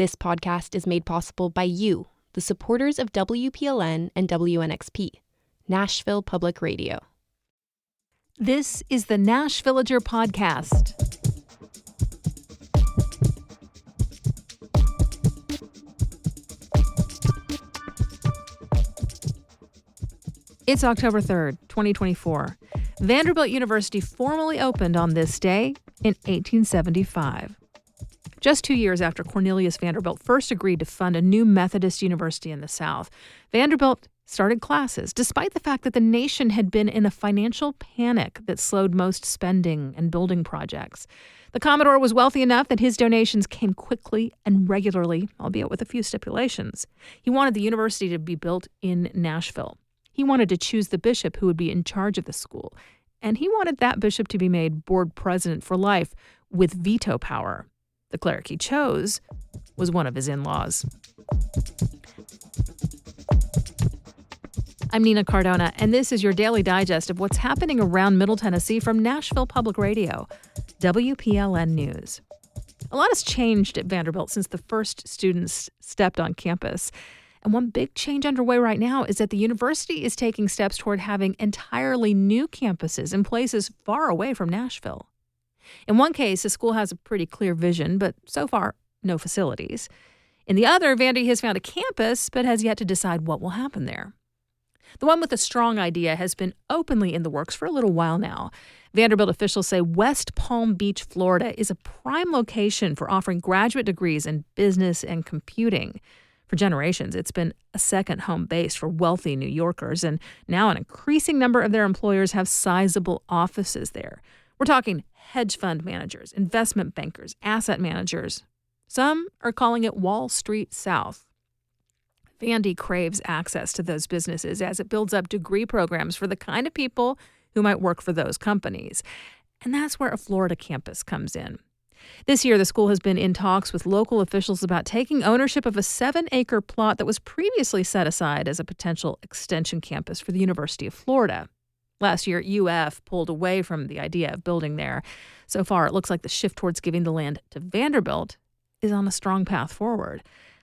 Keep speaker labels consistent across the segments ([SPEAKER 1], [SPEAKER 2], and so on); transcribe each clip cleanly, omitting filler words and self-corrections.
[SPEAKER 1] This podcast is made possible by you, the supporters of WPLN and WNXP, Nashville Public Radio.
[SPEAKER 2] This is the Nashvillager podcast. It's October 3rd, 2024. Vanderbilt University formally opened on this day in 1875. Just 2 years after Cornelius Vanderbilt first agreed to fund a new Methodist university in the South, Vanderbilt started classes, despite the fact that the nation had been in a financial panic that slowed most spending and building projects. The Commodore was wealthy enough that his donations came quickly and regularly, albeit with a few stipulations. He wanted the university to be built in Nashville. He wanted to choose the bishop who would be in charge of the school, and he wanted that bishop to be made board president for life with veto power. The cleric he chose was one of his in-laws. I'm Nina Cardona, and this is your daily digest of what's happening around Middle Tennessee from Nashville Public Radio, WPLN News. A lot has changed at Vanderbilt since the first students stepped on campus. And one big change underway right now is that the university is taking steps toward having entirely new campuses in places far away from Nashville. In one case, the school has a pretty clear vision, but so far, no facilities. In the other, Vandy has found a campus, but has yet to decide what will happen there. The one with a strong idea has been openly in the works for a little while now. Vanderbilt officials say West Palm Beach, Florida, is a prime location for offering graduate degrees in business and computing. For generations, it's been a second home base for wealthy New Yorkers, and now an increasing number of their employers have sizable offices there. We're talking hedge fund managers, investment bankers, asset managers. Some are calling it Wall Street South. Vandy craves access to those businesses as it builds up degree programs for the kind of people who might work for those companies. And that's where a Florida campus comes in. This year, the school has been in talks with local officials about taking ownership of a 7-acre plot that was previously set aside as a potential extension campus for the University of Florida. Last year, UF pulled away from the idea of building there. So far, it looks like the shift towards giving the land to Vanderbilt is on a strong path forward.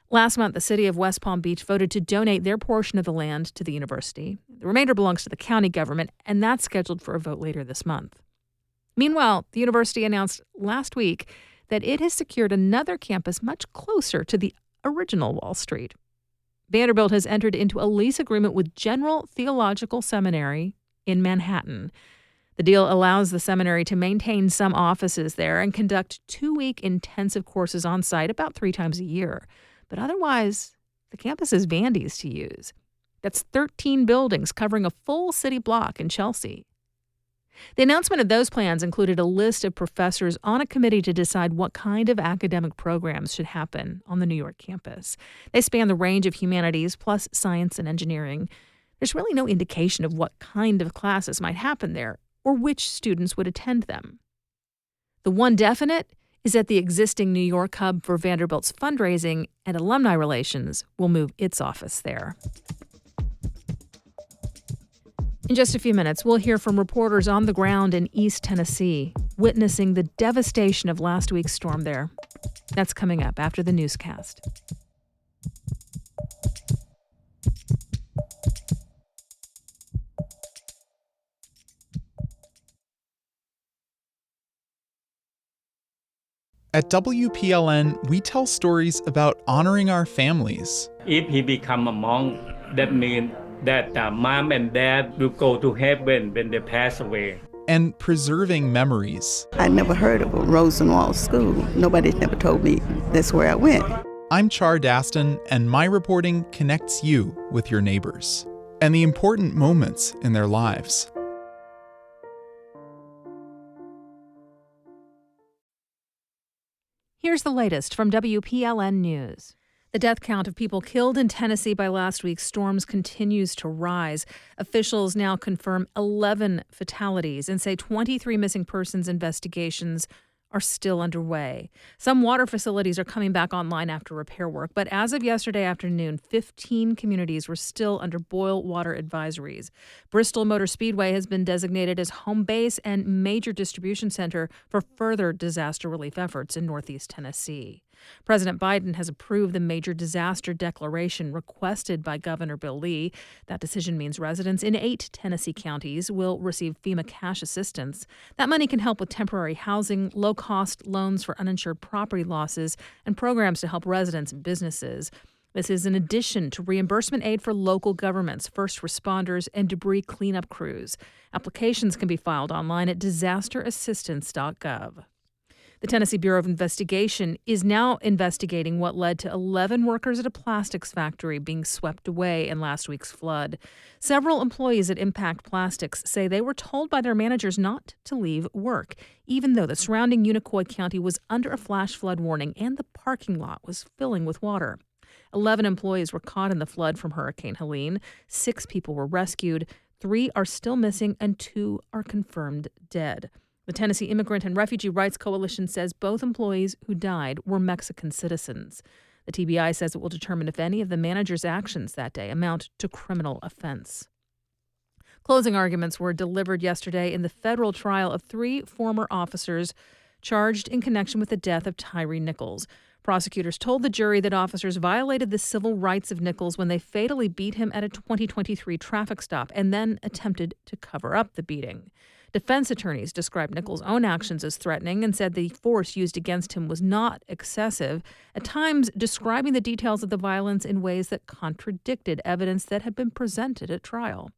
[SPEAKER 2] Last month, the city of West Palm Beach voted to donate their portion of the land to the university. The remainder belongs to the county government, and that's scheduled for a vote later this month. Meanwhile, the university announced last week that it has secured another campus much closer to the original Wall Street. Vanderbilt has entered into a lease agreement with General Theological Seminary in Manhattan. The deal allows the seminary to maintain some offices there and conduct 2-week intensive courses on site about 3 times a year. But otherwise, the campus is Vandy's to use. That's 13 buildings covering a full city block in Chelsea. The announcement of those plans included a list of professors on a committee to decide what kind of academic programs should happen on the New York campus. They span the range of humanities plus science and engineering. There's really no indication of what kind of classes might happen there or which students would attend them. The one definite is that the existing New York hub for Vanderbilt's fundraising and alumni relations will move its office there. In just a few minutes, we'll hear from reporters on the ground in East Tennessee, witnessing the devastation of last week's storm there. That's coming up after the newscast.
[SPEAKER 3] At WPLN, we tell stories about honoring our families.
[SPEAKER 4] If he become a monk, that means that mom and dad will go to heaven when they pass away.
[SPEAKER 3] And preserving memories.
[SPEAKER 5] I never heard of a Rosenwald School. Nobody's never told me that's where I went.
[SPEAKER 3] I'm Char Daston, and my reporting connects you with your neighbors and the important moments in their lives.
[SPEAKER 2] Here's the latest from WPLN News. The death count of people killed in Tennessee by last week's storms continues to rise. Officials now confirm 11 fatalities and say 23 missing persons investigations are still underway. Some water facilities are coming back online after repair work, but as of yesterday afternoon, 15 communities were still under boil water advisories. Bristol Motor Speedway has been designated as home base and major distribution center for further disaster relief efforts in Northeast Tennessee. President Biden has approved the major disaster declaration requested by Governor Bill Lee. That decision means residents in 8 Tennessee counties will receive FEMA cash assistance. That money can help with temporary housing, low-cost loans for uninsured property losses, and programs to help residents and businesses. This is in addition to reimbursement aid for local governments, first responders, and debris cleanup crews. Applications can be filed online at disasterassistance.gov. The Tennessee Bureau of Investigation is now investigating what led to 11 workers at a plastics factory being swept away in last week's flood. Several employees at Impact Plastics say they were told by their managers not to leave work, even though the surrounding Unicoi County was under a flash flood warning and the parking lot was filling with water. 11 employees were caught in the flood from Hurricane Helene. 6 people were rescued. 3 are still missing and 2 are confirmed dead. The Tennessee Immigrant and Refugee Rights Coalition says both employees who died were Mexican citizens. The TBI says it will determine if any of the manager's actions that day amount to criminal offense. Closing arguments were delivered yesterday in the federal trial of 3 former officers charged in connection with the death of Tyree Nichols. Prosecutors told the jury that officers violated the civil rights of Nichols when they fatally beat him at a 2023 traffic stop and then attempted to cover up the beating. Defense attorneys described Nichols' own actions as threatening and said the force used against him was not excessive, at times describing the details of the violence in ways that contradicted evidence that had been presented at trial.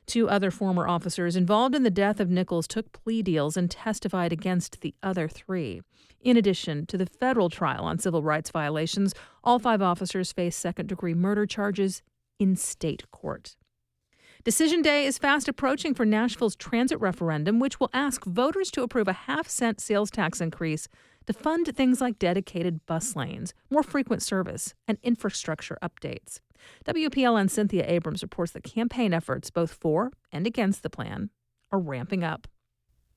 [SPEAKER 2] 2 other former officers involved in the death of Nichols took plea deals and testified against the other 3. In addition to the federal trial on civil rights violations, all 5 officers face second-degree murder charges in state court. Decision day is fast approaching for Nashville's transit referendum, which will ask voters to approve a half-cent sales tax increase to fund things like dedicated bus lanes, more frequent service, and infrastructure updates. WPLN Cynthia Abrams reports that campaign efforts both for and against the plan are ramping up.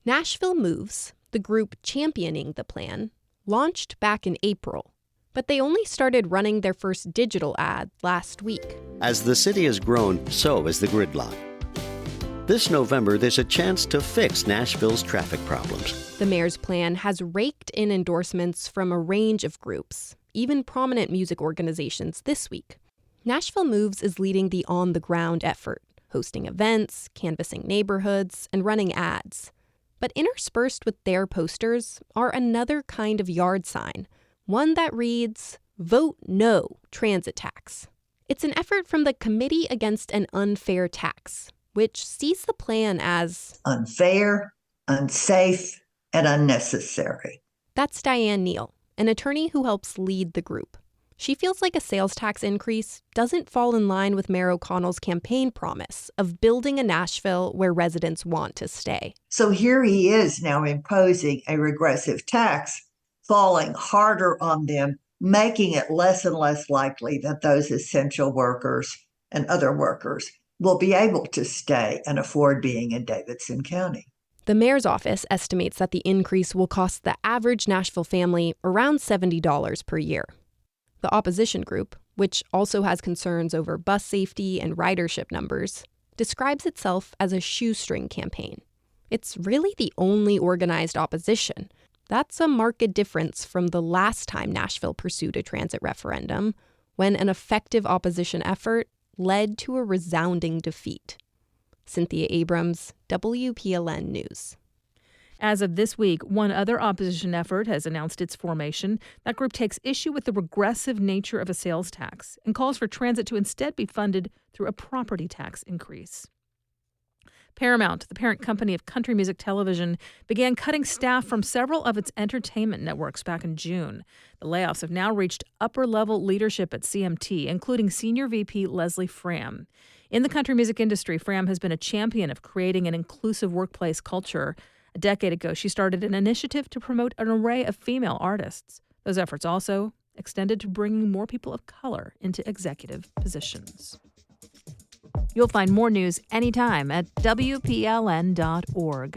[SPEAKER 1] Nashville Moves, the group championing the plan, launched back in April. But they only started running their first digital ad last week.
[SPEAKER 6] As the city has grown, so has the gridlock. This November, there's a chance to fix Nashville's traffic problems.
[SPEAKER 1] The mayor's plan has raked in endorsements from a range of groups, even prominent music organizations this week. Nashville Moves is leading the on-the-ground effort, hosting events, canvassing neighborhoods, and running ads. But interspersed with their posters are another kind of yard sign, one that reads, "Vote No Transit Tax." It's an effort from the Committee Against an Unfair Tax, which sees the plan as
[SPEAKER 7] unfair, unsafe, and unnecessary.
[SPEAKER 1] That's Diane Neal, an attorney who helps lead the group. She feels like a sales tax increase doesn't fall in line with Mayor O'Connell's campaign promise of building a Nashville where residents want to stay.
[SPEAKER 7] So here he is now imposing a regressive tax, falling harder on them, making it less and less likely that those essential workers and other workers will be able to stay and afford being in Davidson County.
[SPEAKER 1] The mayor's office estimates that the increase will cost the average Nashville family around $70 per year. The opposition group, which also has concerns over bus safety and ridership numbers, describes itself as a shoestring campaign. It's really the only organized opposition. That's a marked difference from the last time Nashville pursued a transit referendum, when an effective opposition effort led to a resounding defeat. Cynthia Abrams, WPLN News.
[SPEAKER 2] As of this week, one other opposition effort has announced its formation. That group takes issue with the regressive nature of a sales tax and calls for transit to instead be funded through a property tax increase. Paramount, the parent company of country music television, began cutting staff from several of its entertainment networks back in June. The layoffs have now reached upper-level leadership at CMT, including Senior VP Leslie Fram. In the country music industry, Fram has been a champion of creating an inclusive workplace culture. A decade ago, she started an initiative to promote an array of female artists. Those efforts also extended to bringing more people of color into executive positions. You'll find more news anytime at WPLN.org.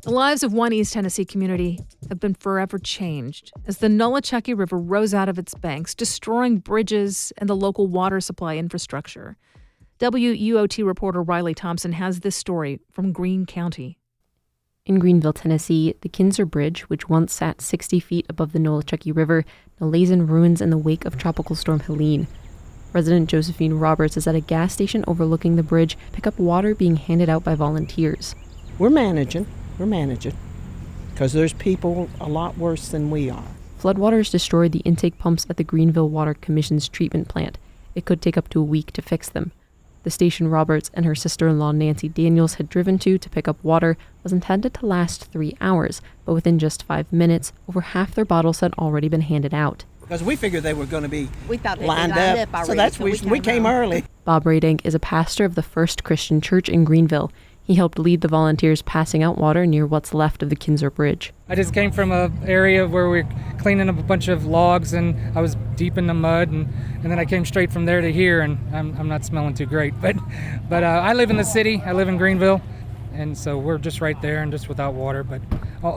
[SPEAKER 2] The lives of one East Tennessee community have been forever changed as the Nolichucky River rose out of its banks, destroying bridges and the local water supply infrastructure. WUOT reporter Riley Thompson has this story from Greene County.
[SPEAKER 1] In Greenville, Tennessee, the Kinser Bridge, which once sat 60 feet above the Nolichucky River, now lays in ruins in the wake of Tropical Storm Helene. Resident Josephine Roberts is at a gas station overlooking the bridge, pick up water being handed out by volunteers.
[SPEAKER 8] We're managing, because there's people a lot worse than we are.
[SPEAKER 1] Floodwaters destroyed the intake pumps at the Greenville Water Commission's treatment plant. It could take up to a week to fix them. The station Roberts and her sister-in-law Nancy Daniels had driven to pick up water was intended to last 3 hours, but within just 5 minutes, over half their bottles had already been handed out.
[SPEAKER 8] Because we figured they were going to be
[SPEAKER 9] lined up
[SPEAKER 8] already, so that's we came early.
[SPEAKER 1] Bob Radink is a pastor of the First Christian Church in Greenville. He helped lead the volunteers passing out water near what's left of the Kinser Bridge.
[SPEAKER 10] I just came from an area where we're cleaning up a bunch of logs, and I was deep in the mud, and then I came straight from there to here, and I'm not smelling too great. But I live in the city. I live in Greenville, and so we're just right there and just without water. But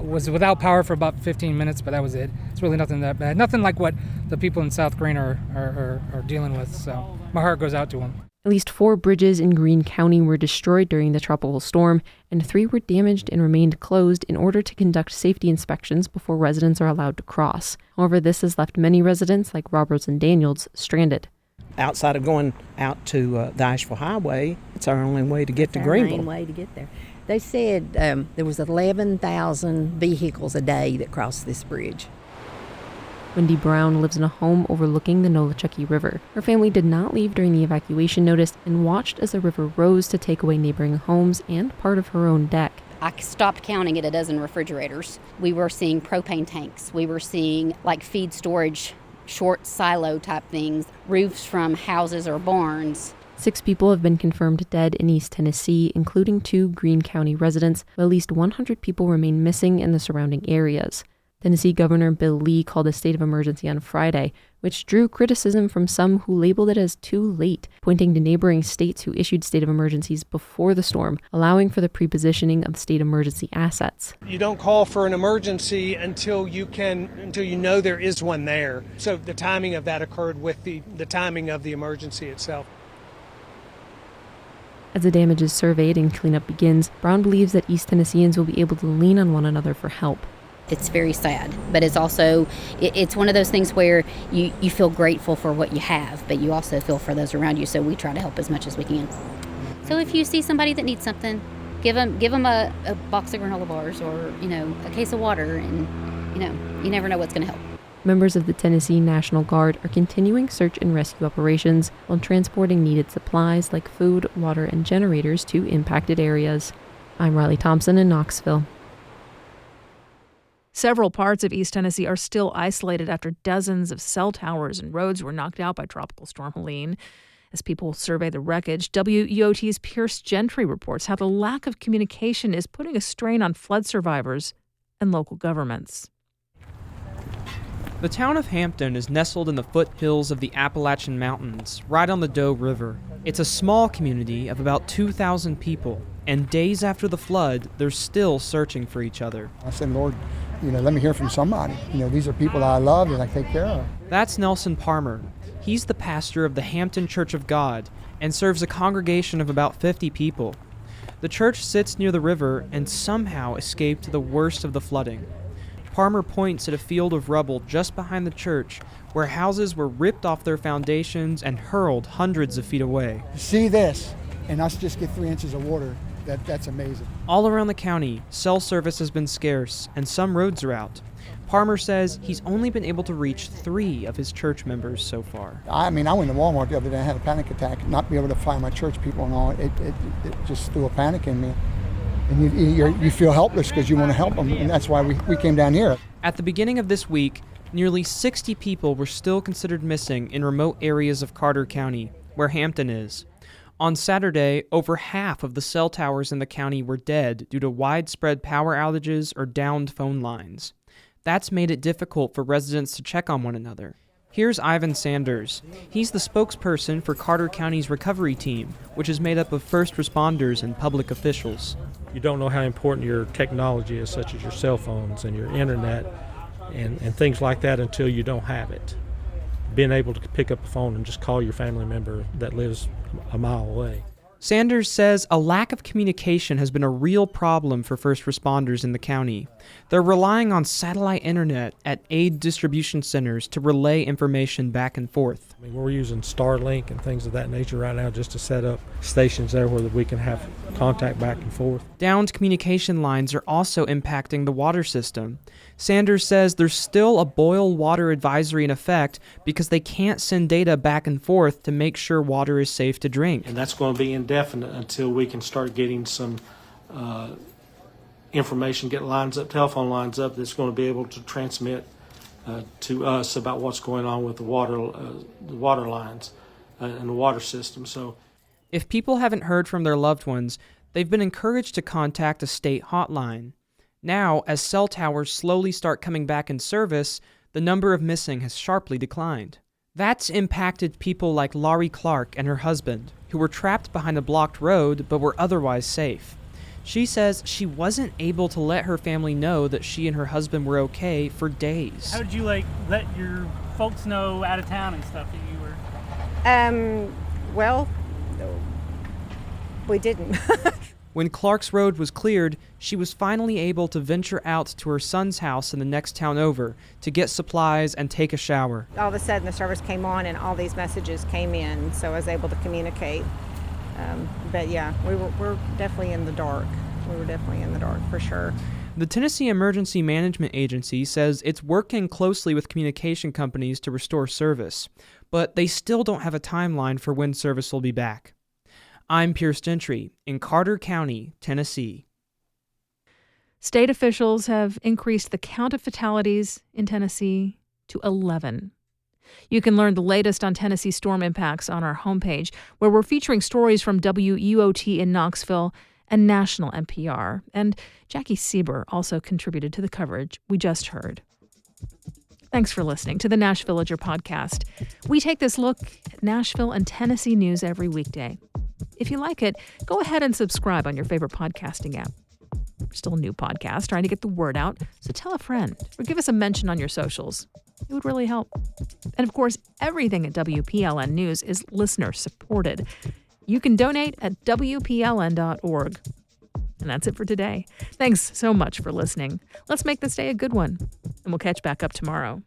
[SPEAKER 10] was without power for about 15 minutes, but that was it. It's really nothing that bad. Nothing like what the people in South Green are dealing with. So my heart goes out to them.
[SPEAKER 1] At least 4 bridges in Greene County were destroyed during the tropical storm, and 3 were damaged and remained closed in order to conduct safety inspections before residents are allowed to cross. However, this has left many residents, like Roberts and Daniels, stranded.
[SPEAKER 8] Outside of going out to the Asheville Highway, it's our only way to get to Greenville.
[SPEAKER 9] Main way to get there. They said there was 11,000 vehicles a day that crossed this bridge.
[SPEAKER 1] Wendy Brown lives in a home overlooking the Nolichucky River. Her family did not leave during the evacuation notice and watched as the river rose to take away neighboring homes and part of her own deck.
[SPEAKER 11] I stopped counting at a dozen refrigerators. We were seeing propane tanks. We were seeing like feed storage, short silo type things, roofs from houses or barns.
[SPEAKER 1] 6 people have been confirmed dead in East Tennessee, including 2 Greene County residents, but at least 100 people remain missing in the surrounding areas. Tennessee Governor Bill Lee called a state of emergency on Friday, which drew criticism from some who labeled it as too late, pointing to neighboring states who issued state of emergencies before the storm, allowing for the prepositioning of state emergency assets.
[SPEAKER 12] You don't call for an emergency until you know there is one there. So the timing of that occurred with the timing of the emergency itself.
[SPEAKER 1] As the damage is surveyed and cleanup begins, Brown believes that East Tennesseans will be able to lean on one another for help.
[SPEAKER 11] It's very sad, but it's also, it's one of those things where you feel grateful for what you have, but you also feel for those around you, so we try to help as much as we can. So if you see somebody that needs something, give them a box of granola bars or, a case of water, and, you never know what's going to help.
[SPEAKER 1] Members of the Tennessee National Guard are continuing search and rescue operations while transporting needed supplies like food, water, and generators to impacted areas. I'm Riley Thompson in Knoxville.
[SPEAKER 2] Several parts of East Tennessee are still isolated after dozens of cell towers and roads were knocked out by Tropical Storm Helene. As people survey the wreckage, WEOT's Pierce Gentry reports how the lack of communication is putting a strain on flood survivors and local governments.
[SPEAKER 13] The town of Hampton is nestled in the foothills of the Appalachian Mountains, right on the Doe River. It's a small community of about 2,000 people, and days after the flood, they're still searching for each other.
[SPEAKER 14] I said, Lord, let me hear from somebody. These are people that I love and I take care of.
[SPEAKER 13] That's Nelson Palmer. He's the pastor of the Hampton Church of God and serves a congregation of about 50 people. The church sits near the river and somehow escaped the worst of the flooding. Palmer points at a field of rubble just behind the church where houses were ripped off their foundations and hurled hundreds of feet away.
[SPEAKER 14] See this, and us just get 3 inches of water. That's amazing.
[SPEAKER 13] All around the county, cell service has been scarce and some roads are out. Palmer says he's only been able to reach 3 of his church members so far.
[SPEAKER 14] I went to Walmart the other day, I had a panic attack, not be able to find my church people and all. It just threw a panic in me. And you feel helpless because you want to help them, and that's why we came down here.
[SPEAKER 13] At the beginning of this week, nearly 60 people were still considered missing in remote areas of Carter County, where Hampton is. On Saturday, over half of the cell towers in the county were dead due to widespread power outages or downed phone lines. That's made it difficult for residents to check on one another. Here's Ivan Sanders. He's the spokesperson for Carter County's recovery team, which is made up of first responders and public officials.
[SPEAKER 15] You don't know how important your technology is, such as your cell phones and your internet and things like that, until you don't have it. Being able to pick up the phone and just call your family member that lives a mile away.
[SPEAKER 13] Sanders says a lack of communication has been a real problem for first responders in the county. They're relying on satellite internet at aid distribution centers to relay information back and forth.
[SPEAKER 15] I mean, we're using Starlink and things of that nature right now just to set up stations there where we can have contact back and forth.
[SPEAKER 13] Downed communication lines are also impacting the water system. Sanders says there's still a boil water advisory in effect because they can't send data back and forth to make sure water is safe to drink.
[SPEAKER 15] And that's going to be indefinite until we can start getting some information, get telephone lines up that's going to be able to transmit to us about what's going on with the water lines and the water system. So,
[SPEAKER 13] if people haven't heard from their loved ones, they've been encouraged to contact a state hotline. Now, as cell towers slowly start coming back in service, the number of missing has sharply declined. That's impacted people like Laurie Clark and her husband, who were trapped behind a blocked road but were otherwise safe. She says she wasn't able to let her family know that she and her husband were okay for days.
[SPEAKER 16] How did you let your folks know out of town and stuff that you were?
[SPEAKER 17] Well, we didn't.
[SPEAKER 13] When Clark's road was cleared, she was finally able to venture out to her son's house in the next town over to get supplies and take a shower.
[SPEAKER 17] All of a sudden the service came on and all these messages came in, so I was able to communicate. But yeah, we're definitely in the dark. We were definitely in the dark for sure.
[SPEAKER 13] The Tennessee Emergency Management Agency says it's working closely with communication companies to restore service, but they still don't have a timeline for when service will be back. I'm Pierce Gentry in Carter County, Tennessee.
[SPEAKER 2] State officials have increased the count of fatalities in Tennessee to 11. You can learn the latest on Tennessee storm impacts on our homepage, where we're featuring stories from WUOT in Knoxville and National NPR. And Jackie Sieber also contributed to the coverage we just heard. Thanks for listening to the Nash Villager podcast. We take this look at Nashville and Tennessee news every weekday. If you like it, go ahead and subscribe on your favorite podcasting app. We're still a new podcast, trying to get the word out, so tell a friend or give us a mention on your socials. It would really help. And of course, everything at WPLN News is listener supported. You can donate at WPLN.org. And that's it for today. Thanks so much for listening. Let's make this day a good one, and we'll catch back up tomorrow.